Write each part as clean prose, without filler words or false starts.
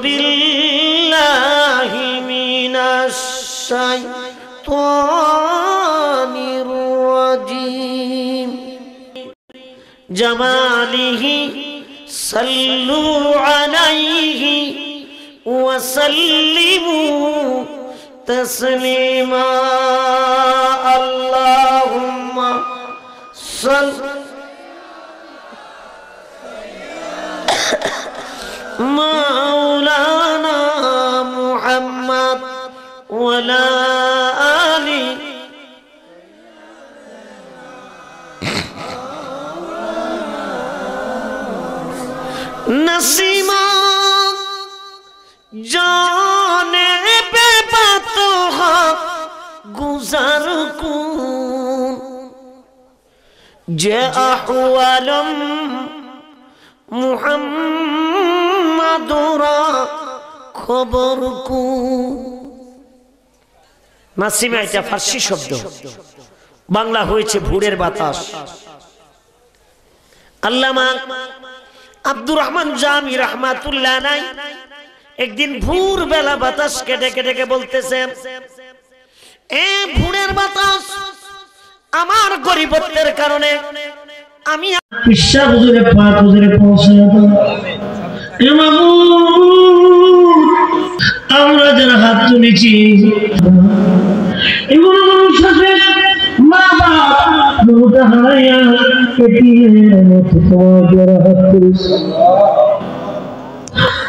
বিল্লাহি মিনাশ শাইতানির রাজিম জামালিহি সাল্লু আলাইহি ওয়া সাল্লিমু তাসলিমা আল্লাহুম্মা সাল্লি মাওলানা মুহাম্মদ ওয়া লা আলি नसीमा जाने पे बातो गुजर को जे अहवालम मुहम्मदुरा खबर को नसीमा এটা ফার্সি শব্দ বাংলা হয়েছে ভোরের বাতাস আল্লামা আব্দুর রহমান জামি রহমাতুল্লাহ নাই একদিন ভোর বেলা বাতাস কেটে কেটে বলতেছেন এ ভোরের বাতাস আমার গরিবত্বের কারণে আমি বিশ্বাস হুজুরে পাক হুজুরে পৌঁছে দাও এ মাবুদ আমরা যারা হাত তুলেছি এগুলো মানুষ আছে মা বাপ দুটা হারাইয়া কেটিয়ে মতো তোমার হাত তুলেছি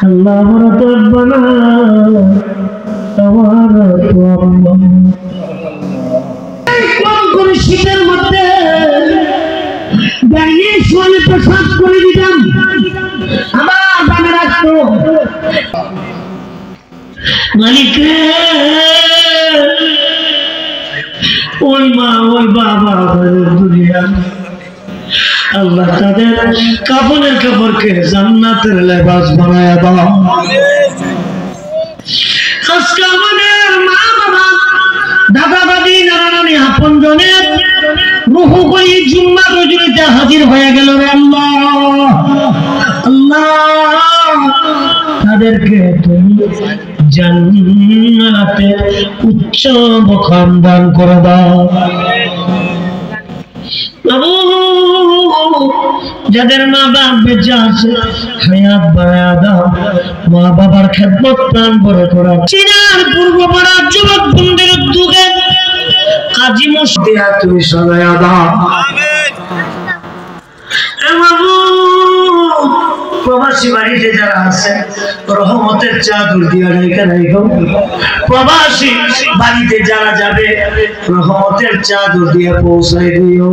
আল্লাহ আমরা তো আব্বানা আমার তো আব্বা কোন কোন শীতের মধ্যে দাঁড়িয়ে শোলে প্রসাদ করে দিতাম আমার বাবা রাখতো মালিক ওই মা ওই বাবা দুনিয়া আল্লাহ তাদের কাফনের কাপড়কে জান্নাতের লেবাস বানায়া দাও আজকে আমাদের মা বাবা দাদা দাদি নানা নানি আপনজনের রূহ কই জুম্মা রজনীতে হাজির হয়ে গেল রে আল্লাহ আল্লাহ তাদেরকে তুমি জান্নাতে উচ্চ মকাম দান করে দাও যাদের মা বাপ বেঁচে আছে হায়াত বাড়ায়া দাও মা বাবার খেদমত প্রাণ ভরে করা চিনার পূর্ব পাড়ার যুবক বন্ধুর উদ্যোগে কাজী মুস্তিয়া তুমি সদায়া দাও প্রবাসী বাড়িতে যারা আছে রহমতের চাদর দিয়া রেখে রাখো প্রবাসী বাড়িতে যারা যাবে রহমতের চাদর দিয়ে পৌঁছাই দিও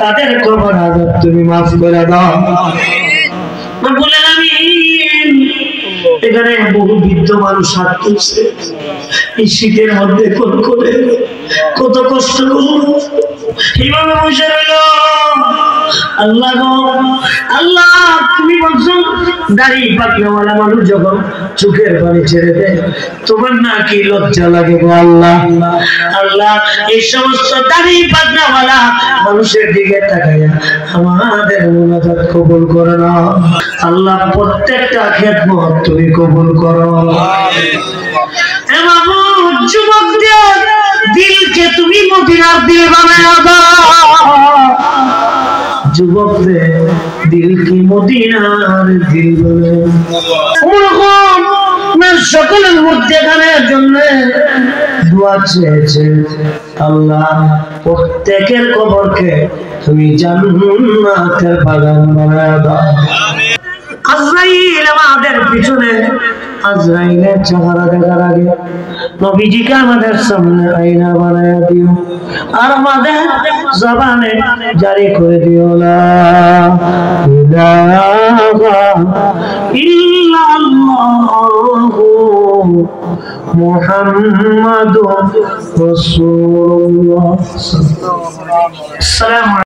তাদের কবর আযাব তুমি মাফ করে দাও বলে আমি এখানে বহু বৃদ্ধ মানুষ হাত তুলছে এই শীতের মধ্যে কত কষ্ট করলো এইভাবে বসে রইল আল্লাহ গো আল্লাহ তুমি বলছো দাড়ি পাকনাওয়ালা মানুষ যখন চোখের পানি ছেড়ে দেয় তোমার নাকি লজ্জা লাগে গো আল্লাহ আল্লাহ এই সমস্ত দাড়ি পাকনাওয়ালা মানুষের দিকে তাকাইয়া আমাদের মুনাজাত কবুল করো না আল্লাহ প্রত্যেকটা খেদমত তুমি কবুল করো হে মাবুদ যুবকদের দিলকে তুমি মদিনার দিল বানায়া দাও যুবকদের দিল কি মদিনার দিল বানায়া সকলের মধ্যখানের জন্য দোয়া চেয়েছে আল্লাহ প্রত্যেকের কবরকে তুমি জান্নাতের বাগান বানায়া দাও আজরাইল আমাদের পিছনে আজরাইলের চেহারা দেখার আগে নবীজিকে আমাদের সামনে আয়না বানায়া দিও আর আমাদের জবানে জারি করে দিও লা ইলাহা ইল্লাল্লাহু মুহাম্মাদুর রাসূলুল্লাহ সাল্লাল্লাহু আলাইহি ওয়াসাল্লাম।